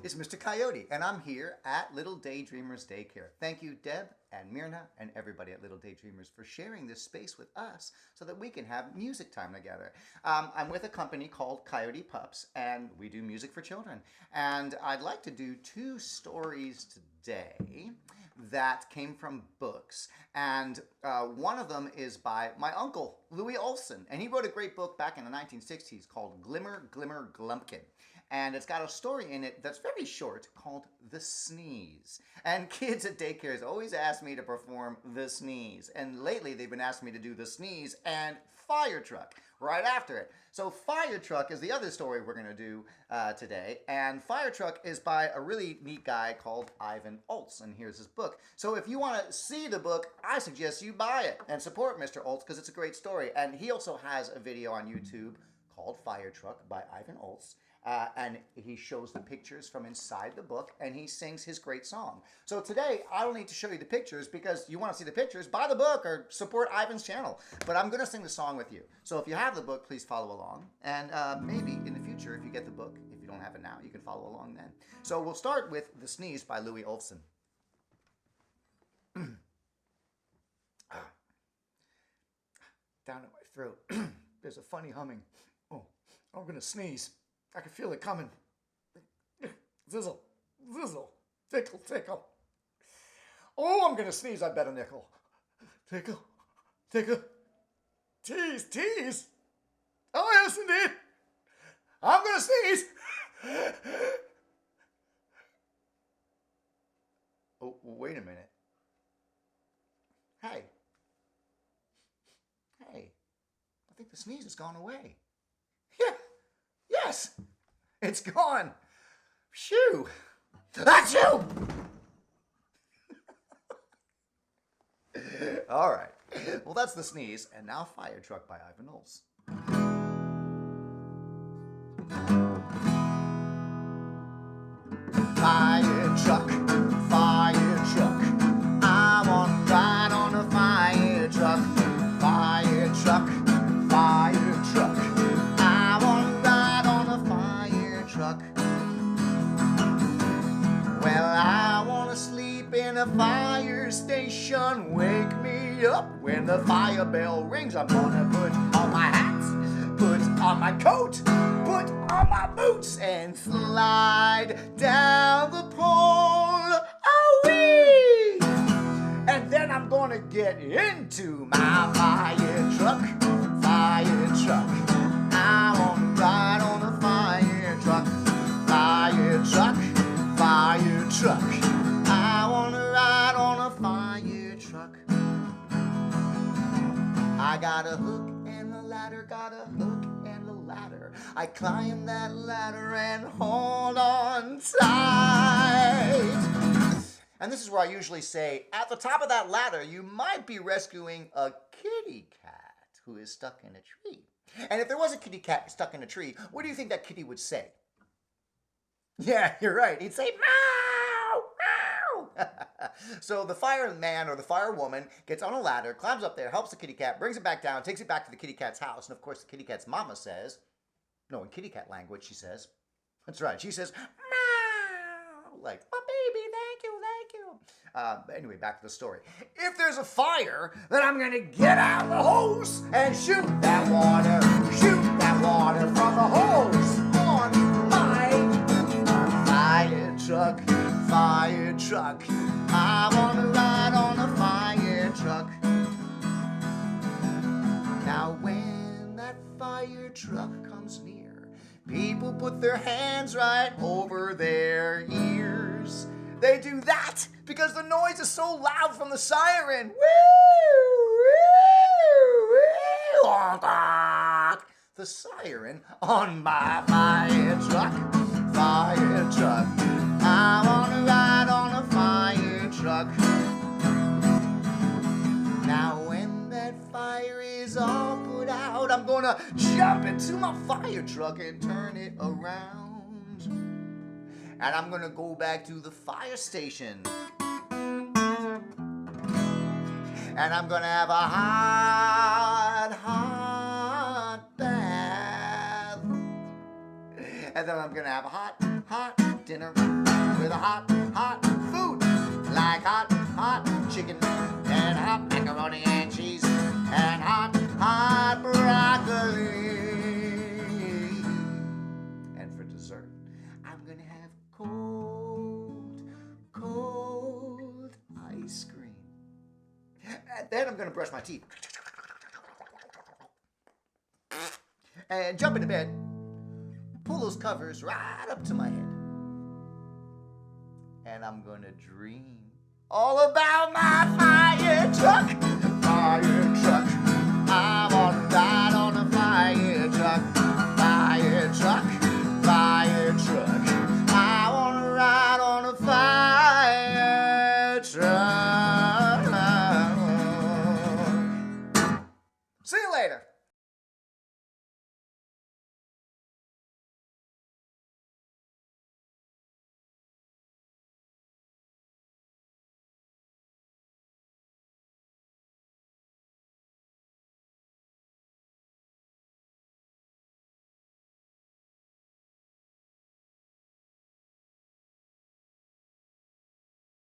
It's Mr. Coyote, and I'm here at Little Daydreamers Daycare. Thank you, Deb and Myrna and everybody at Little Daydreamers for sharing this space with us so that we can have music time together. I'm with a company called Coyote Pups, and we do music for children. And I'd like to do two stories today that came from books. And one of them is by my uncle, Lewy Olfson. And he wrote a great book back in the 1960s called Glimmer, Glimmer, Glumpkin. And it's got a story in it that's very short called The Sneeze. And kids at daycares always ask me to perform The Sneeze. And lately they've been asking me to do The Sneeze and Fire Truck right after it. So Fire Truck is the other story we're going to do today. And Fire Truck is by a really neat guy called Ivan Ulz. And here's his book. So if you want to see the book, I suggest you buy it and support Mr. Ulz because it's a great story. And he also has a video on YouTube called Fire Truck by Ivan Ulz. And he shows the pictures from inside the book, and he sings his great song. So today, I don't need to show you the pictures because you want to see the pictures, buy the book or support Ivan's channel. But I'm going to sing the song with you. So if you have the book, please follow along. And maybe in the future, if you get the book, if you don't have it now, you can follow along then. So we'll start with The Sneeze by Lewy Olfson. Down in my throat, there's a funny humming. Oh, I'm going to sneeze. I can feel it coming. Zizzle, zizzle, tickle, tickle. Oh, I'm going to sneeze, I bet a nickel. Tickle, tickle, tease, tease. Oh, yes, indeed. I'm going to sneeze. Oh, wait a minute. Hey. Hey. I think the sneeze has gone away. Yeah. Yes, it's gone. Shoo. Achoo! All right. Well, that's The Sneeze, and now Fire Truck by Ivan Ulz. Fire truck, fire truck. I want to ride on a fire truck. Fire truck, fire truck. Well, I want to sleep in a fire station. Wake me up when the fire bell rings. I'm gonna put on my hats, put on my coat, put on my boots, and slide down the pole. Oh-wee! And then I'm gonna get into my fire truck, fire truck. I want to ride on a fire truck, fire truck. Fire truck. I want to ride on a fire truck. I got a hook and a ladder, got a hook and a ladder. I climb that ladder and hold on tight. And this is where I usually say, at the top of that ladder, you might be rescuing a kitty cat who is stuck in a tree. And if there was a kitty cat stuck in a tree, what do you think that kitty would say? Yeah, you're right. He'd say, meow, meow. So the fireman or the firewoman gets on a ladder, climbs up there, helps the kitty cat, brings it back down, takes it back to the kitty cat's house. And of course, the kitty cat's mama says, no, in kitty cat language, she says, that's right. She says, meow, like, oh, baby, thank you, thank you. Anyway, back to the story. If there's a fire, then I'm going to get out the hose and shoot that water from the hose on my fire truck, fire truck. I want to ride on a fire truck. Now when that fire truck comes near, people put their hands right over their ears. They do that because the noise is so loud from the siren. Woo, woo, woo. The siren on my fire truck, fire truck. I want to ride on a fire truck. Now when that fire is all put out, I'm gonna jump into my fire truck and turn it around. And I'm gonna go back to the fire station. And I'm gonna have a hot, hot bath. And then I'm gonna have a hot dinner. hot, hot food, like hot, hot chicken, and hot macaroni and cheese, and hot, hot broccoli. And for dessert, I'm gonna have cold, cold ice cream. And then I'm gonna brush my teeth and jump into bed, pull those covers right up to my head, and I'm gonna dream all about my fire truck. Fire truck, I'm